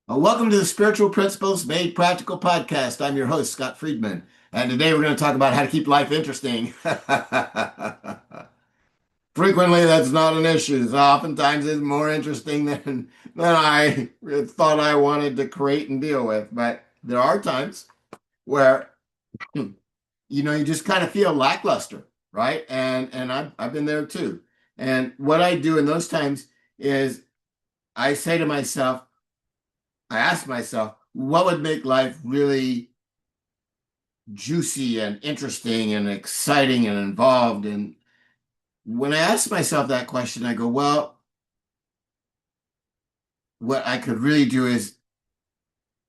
Welcome to the Spiritual Principles Made Practical podcast. I'm your host, Scott Friedman, and today we're going to talk about how to keep life interesting. Frequently, that's not an issue. So oftentimes, it's more interesting than I thought I wanted to create and deal with. But there are times where you just kind of feel lackluster, right? And I've been there too. And what I do in those times is I say to myself, I ask myself, what would make life really juicy and interesting and exciting and involved? And when I ask myself that question, I go, well, what I could really do is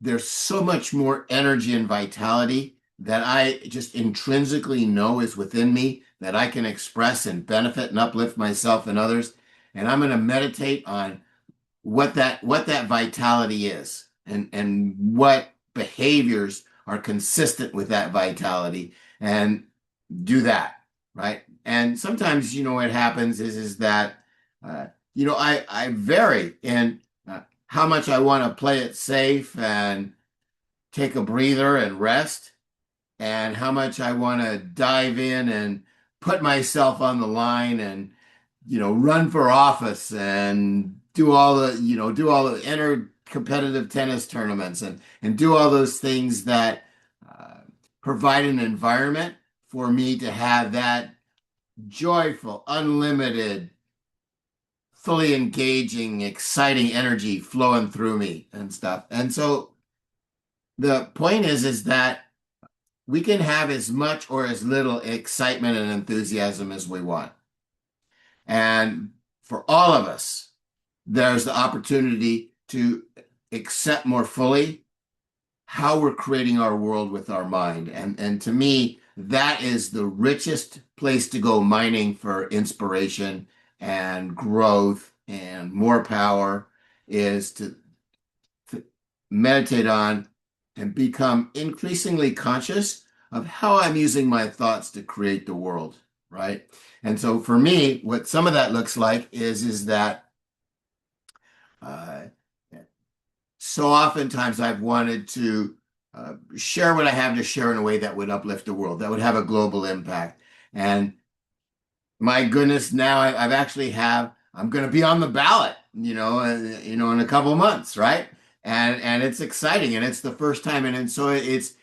there's so much more energy and vitality that I just intrinsically know is within me that I can express and benefit and uplift myself and others. And I'm going to meditate on what that vitality is and what behaviors are consistent with that vitality and do that, right? And sometimes what happens is that I vary in how much I want to play it safe and take a breather and rest, and how much I want to dive in and put myself on the line and run for office and do all the inner competitive tennis tournaments and do all those things that uh, provide an environment for me to have that joyful, unlimited, fully engaging, exciting energy flowing through me and stuff. And so the point is that we can have as much or as little excitement and enthusiasm as we want. And for all of us, there's the opportunity to accept more fully how we're creating our world with our mind. And to me, that is the richest place to go mining for inspiration and growth and more power is to meditate on and become increasingly conscious of how I'm using my thoughts to create the world, right? And so for me, what some of that looks like is that uh, so oftentimes I've wanted to share what I have to share in a way that would uplift the world, that would have a global impact. And my goodness, now I've actually I'm going to be on the ballot, in a couple months, right? And it's exciting, and it's the first time, and so it's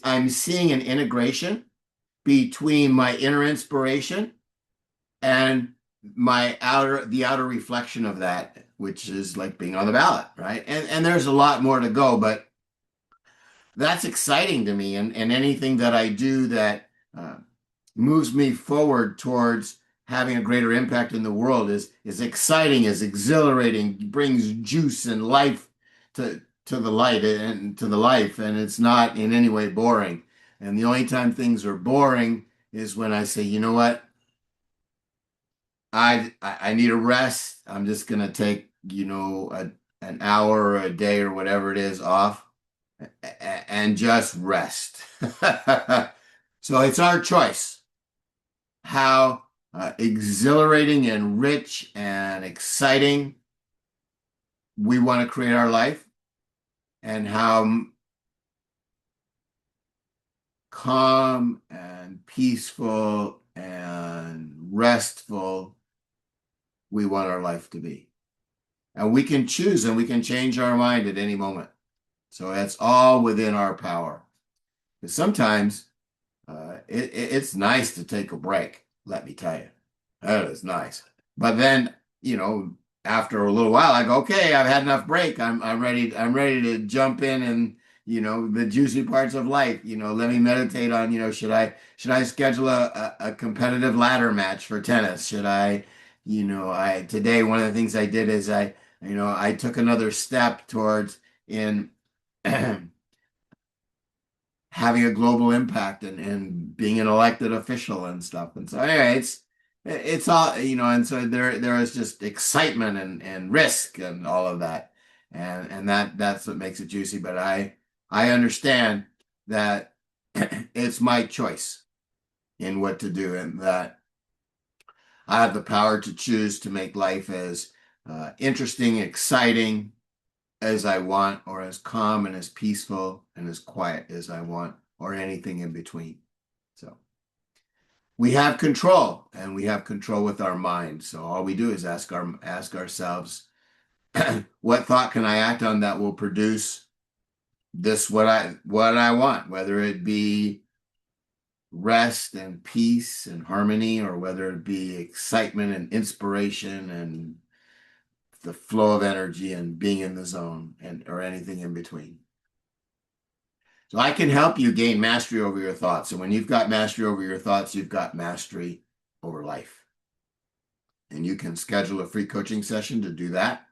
I'm seeing an integration between my inner inspiration and the outer reflection of that, which is like being on the ballot, right? And there's a lot more to go, but that's exciting to me, and anything that I do that uh, moves me forward towards having a greater impact in the world is exciting, is exhilarating, brings juice and life to the light and to the life, and it's not in any way boring. And the only time things are boring is when I say, you know what, I need a rest. I'm just gonna take, an hour or a day or whatever it is off and just rest. So it's our choice how exhilarating and rich and exciting we want to create our life, and how calm and peaceful and restful we want our life to be. And we can choose and we can change our mind at any moment. So that's all within our power. Because sometimes it's nice to take a break, let me tell you. That is nice. But then, after a little while, I go, okay, I've had enough break. I'm ready to jump in and, the juicy parts of life. Let me meditate on, should I schedule a competitive ladder match for tennis? Should I, I today one of the things I did is I took another step towards in having a global impact and being an elected official and stuff. And so anyway, it's all, and so there is just excitement and risk and all of that. And that's what makes it juicy. But I understand that it's my choice in what to do, and that I have the power to choose to make life as interesting, exciting, as I want, or as calm and as peaceful and as quiet as I want, or anything in between. So we have control, and we have control with our mind. So all we do is ask ourselves, what thought can I act on that will produce this what I want, whether it be rest and peace and harmony, or whether it be excitement and inspiration and the flow of energy and being in the zone, and or anything in between. So I can help you gain mastery over your thoughts. And when you've got mastery over your thoughts, you've got mastery over life. And you can schedule a free coaching session to do that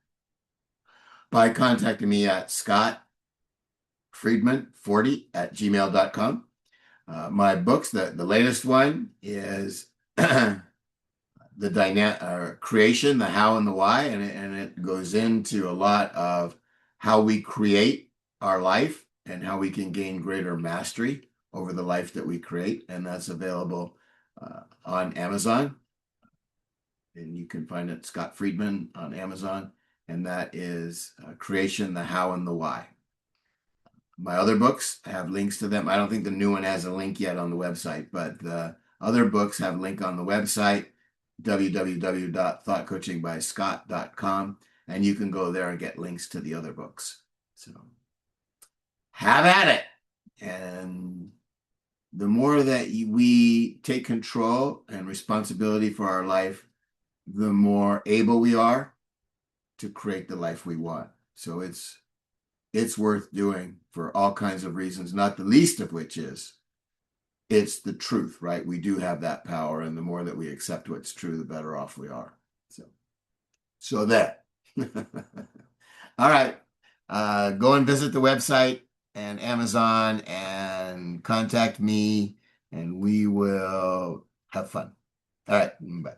by contacting me at scottfriedman40@gmail.com. My books, the latest one is the creation, the how and the why, and it goes into a lot of how we create our life and how we can gain greater mastery over the life that we create. And that's available on Amazon. And you can find it, Scott Friedman, on Amazon. And that is Creation, the How and the Why. My other books have links to them. I don't think the new one has a link yet on the website, but the other books have a link on the website, www.thoughtcoachingbyscott.com, and you can go there and get links to the other books. So have at it. And the more that we take control and responsibility for our life, the more able we are to create the life we want. So it's worth doing for all kinds of reasons, not the least of which is it's the truth, right? We do have that power, and the more that we accept what's true, the better off we are. So that. All right. Go and visit the website and Amazon and contact me, and we will have fun. All right. Bye.